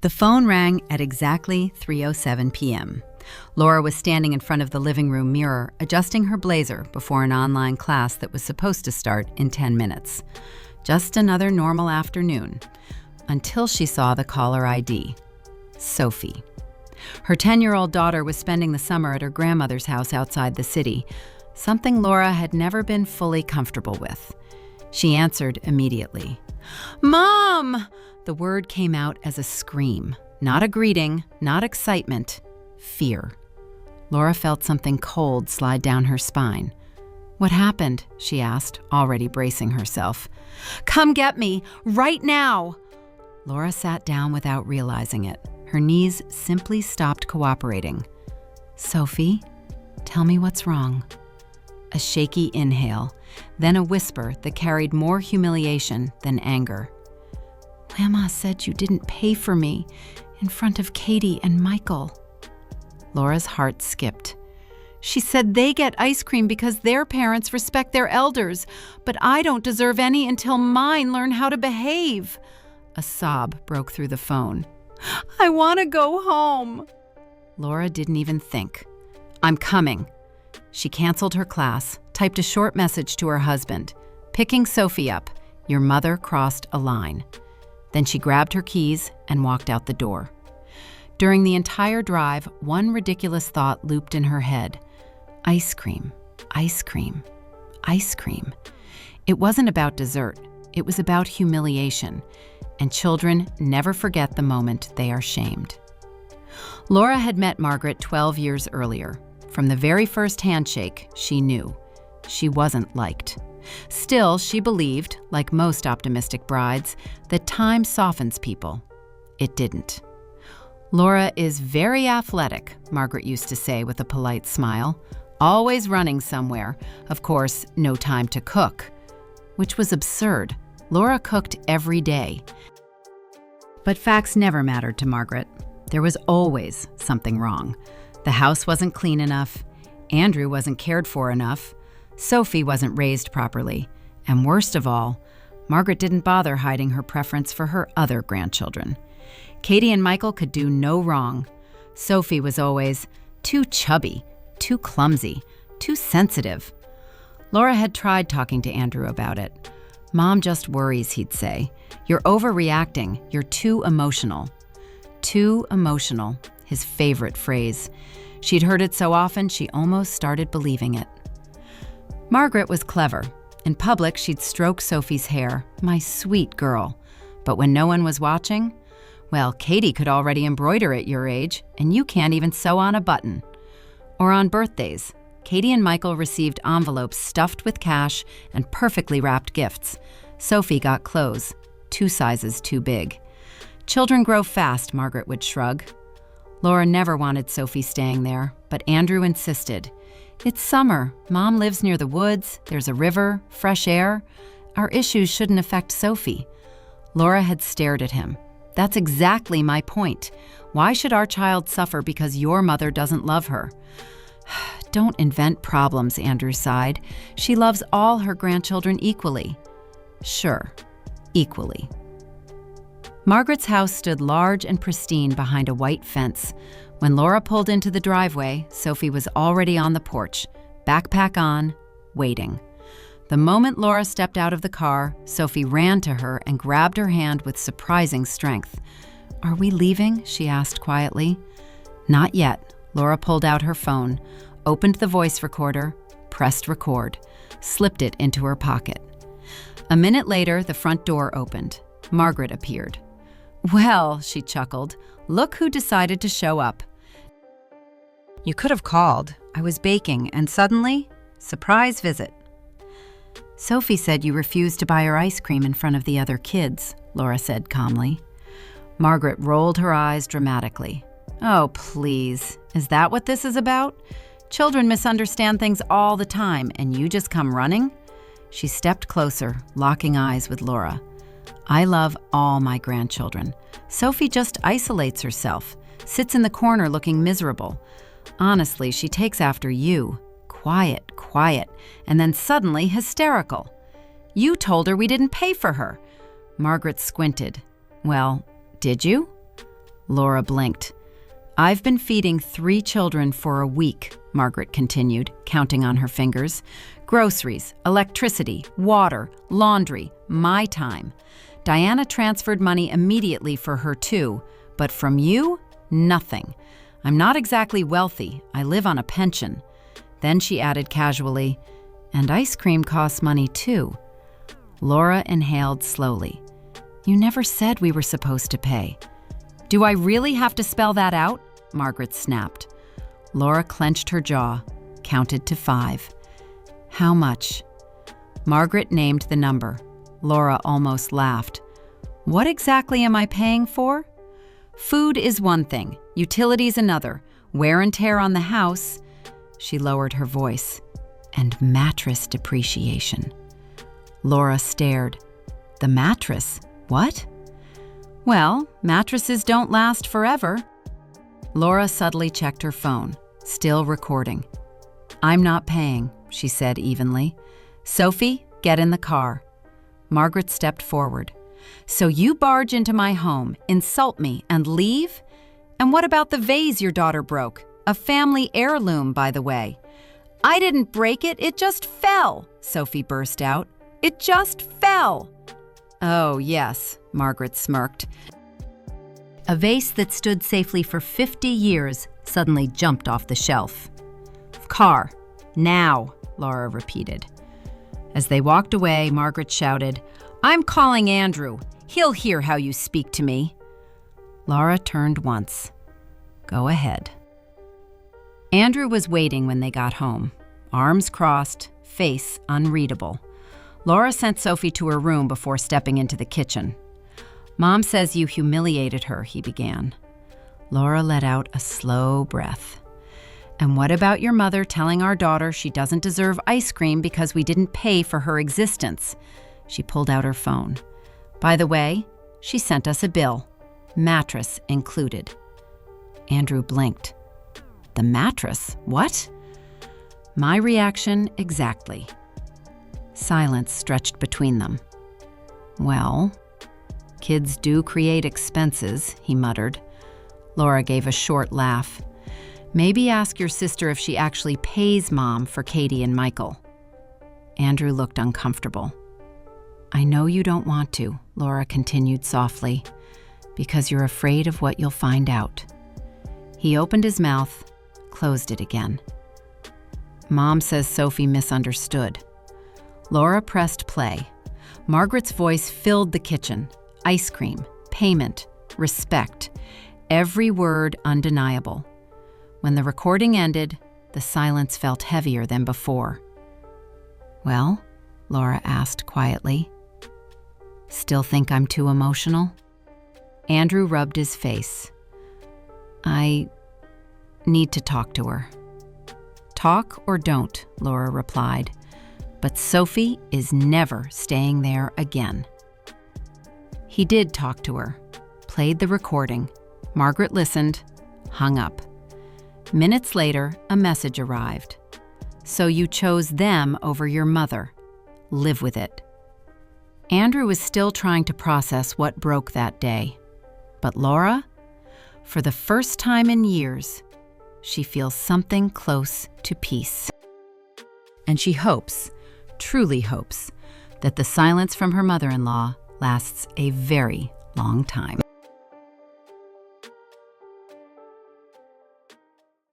The phone rang at exactly 3:07 p.m. Laura was standing in front of the living room mirror, adjusting her blazer before an online class that was supposed to start in 10 minutes. Just another normal afternoon, until she saw the caller ID, Sophie. Her 10-year-old daughter was spending the summer at her grandmother's house outside the city, something Laura had never been fully comfortable with. She answered immediately. "Mom!" The word came out as a scream, not a greeting, not excitement, fear. Laura felt something cold slide down her spine. "What happened?" she asked, already bracing herself. "Come get me, right now!" Laura sat down without realizing it. Her knees simply stopped cooperating. "Sophie, tell me what's wrong." A shaky inhale, then a whisper that carried more humiliation than anger. "Grandma said you didn't pay for me in front of Katie and Michael." Laura's heart skipped. "She said they get ice cream because their parents respect their elders, but I don't deserve any until mine learn how to behave." A sob broke through the phone. "I want to go home." Laura didn't even think. "I'm coming." She canceled her class, typed a short message to her husband. "Picking Sophie up. Your mother crossed a line." Then she grabbed her keys and walked out the door. During the entire drive, one ridiculous thought looped in her head. Ice cream, ice cream, ice cream. It wasn't about dessert. It was about humiliation. And children never forget the moment they are shamed. Laura had met Margaret 12 years earlier. From the very first handshake, she knew. She wasn't liked. Still, she believed, like most optimistic brides, that time softens people. It didn't. "Laura is very athletic," Margaret used to say with a polite smile. "Always running somewhere. Of course, no time to cook." Which was absurd. Laura cooked every day. But facts never mattered to Margaret. There was always something wrong. The house wasn't clean enough. Andrew wasn't cared for enough. Sophie wasn't raised properly. And worst of all, Margaret didn't bother hiding her preference for her other grandchildren. Katie and Michael could do no wrong. Sophie was always too chubby, too clumsy, too sensitive. Laura had tried talking to Andrew about it. "Mom just worries," he'd say. "You're overreacting. You're too emotional." Too emotional, his favorite phrase. She'd heard it so often she almost started believing it. Margaret was clever. In public, she'd stroke Sophie's hair. "My sweet girl." But when no one was watching, well, Katie could already embroider at your age, and you can't even sew on a button. Or on birthdays, Katie and Michael received envelopes stuffed with cash and perfectly wrapped gifts. Sophie got clothes, 2 sizes too big. "Children grow fast," Margaret would shrug. Laura never wanted Sophie staying there, but Andrew insisted. "It's summer. Mom lives near the woods. There's a river, fresh air. Our issues shouldn't affect Sophie." Laura had stared at him. "That's exactly my point. Why should our child suffer because your mother doesn't love her?" "Don't invent problems," Andrew sighed. "She loves all her grandchildren equally." "Sure, equally." Margaret's house stood large and pristine behind a white fence. When Laura pulled into the driveway, Sophie was already on the porch, backpack on, waiting. The moment Laura stepped out of the car, Sophie ran to her and grabbed her hand with surprising strength. "Are we leaving?" she asked quietly. "Not yet." Laura pulled out her phone, opened the voice recorder, pressed record, slipped it into her pocket. A minute later, the front door opened. Margaret appeared. "Well," she chuckled, "look who decided to show up." "You could have called. I was baking, and suddenly, surprise visit." "Sophie said you refused to buy her ice cream in front of the other kids," Laura said calmly. Margaret rolled her eyes dramatically. "Oh, please. Is that what this is about? Children misunderstand things all the time, and you just come running?" She stepped closer, locking eyes with Laura. "I love all my grandchildren. Sophie just isolates herself, sits in the corner looking miserable. Honestly, she takes after you. Quiet, quiet, and then suddenly hysterical. You told her we didn't pay for her." Margaret squinted. "Well, did you?" Laura blinked. "I've been feeding 3 children for a week," Margaret continued, counting on her fingers. "Groceries, electricity, water, laundry, my time. Diana transferred money immediately for her too, but from you, nothing. I'm not exactly wealthy. I live on a pension." Then she added casually, "And ice cream costs money too." Laura inhaled slowly. "You never said we were supposed to pay." "Do I really have to spell that out?" Margaret snapped. Laura clenched her jaw, counted to 5. "How much?" Margaret named the number. Laura almost laughed. "What exactly am I paying for?" "Food is one thing, utilities another, wear and tear on the house." She lowered her voice. "And mattress depreciation." Laura stared. "The mattress? What?" "Well, mattresses don't last forever." Laura subtly checked her phone, still recording. "I'm not paying," she said evenly. "Sophie, get in the car." Margaret stepped forward. "So you barge into my home, insult me, and leave? And what about the vase your daughter broke? A family heirloom, by the way." "I didn't break it, it just fell," Sophie burst out. "It just fell." "Oh, yes," Margaret smirked. A vase that stood safely for 50 years suddenly jumped off the shelf. "Car, now," Laura repeated. As they walked away, Margaret shouted, "I'm calling Andrew. He'll hear how you speak to me." Laura turned once. "Go ahead." Andrew was waiting when they got home, arms crossed, face unreadable. Laura sent Sophie to her room before stepping into the kitchen. "Mom says you humiliated her," he began. Laura let out a slow breath. "And what about your mother telling our daughter she doesn't deserve ice cream because we didn't pay for her existence?" She pulled out her phone. "By the way, she sent us a bill, mattress included." Andrew blinked. "The mattress? What?" My reaction exactly. Silence stretched between them. "Well, kids do create expenses," he muttered. Laura gave a short laugh. "Maybe ask your sister if she actually pays Mom for Katie and Michael." Andrew looked uncomfortable. "I know you don't want to," Laura continued softly, "because you're afraid of what you'll find out." He opened his mouth, closed it again. "Mom says Sophie misunderstood." Laura pressed play. Margaret's voice filled the kitchen. Ice cream, payment, respect. Every word undeniable. When the recording ended, the silence felt heavier than before. "Well?" Laura asked quietly. "Still think I'm too emotional?" Andrew rubbed his face. "I need to talk to her." "Talk or don't," Laura replied. "But Sophie is never staying there again." He did talk to her, played the recording. Margaret listened, hung up. Minutes later, a message arrived. "So you chose them over your mother. Live with it." Andrew was still trying to process what broke that day. But Laura, for the first time in years, she feels something close to peace. And she hopes, truly hopes, that the silence from her mother-in-law lasts a very long time.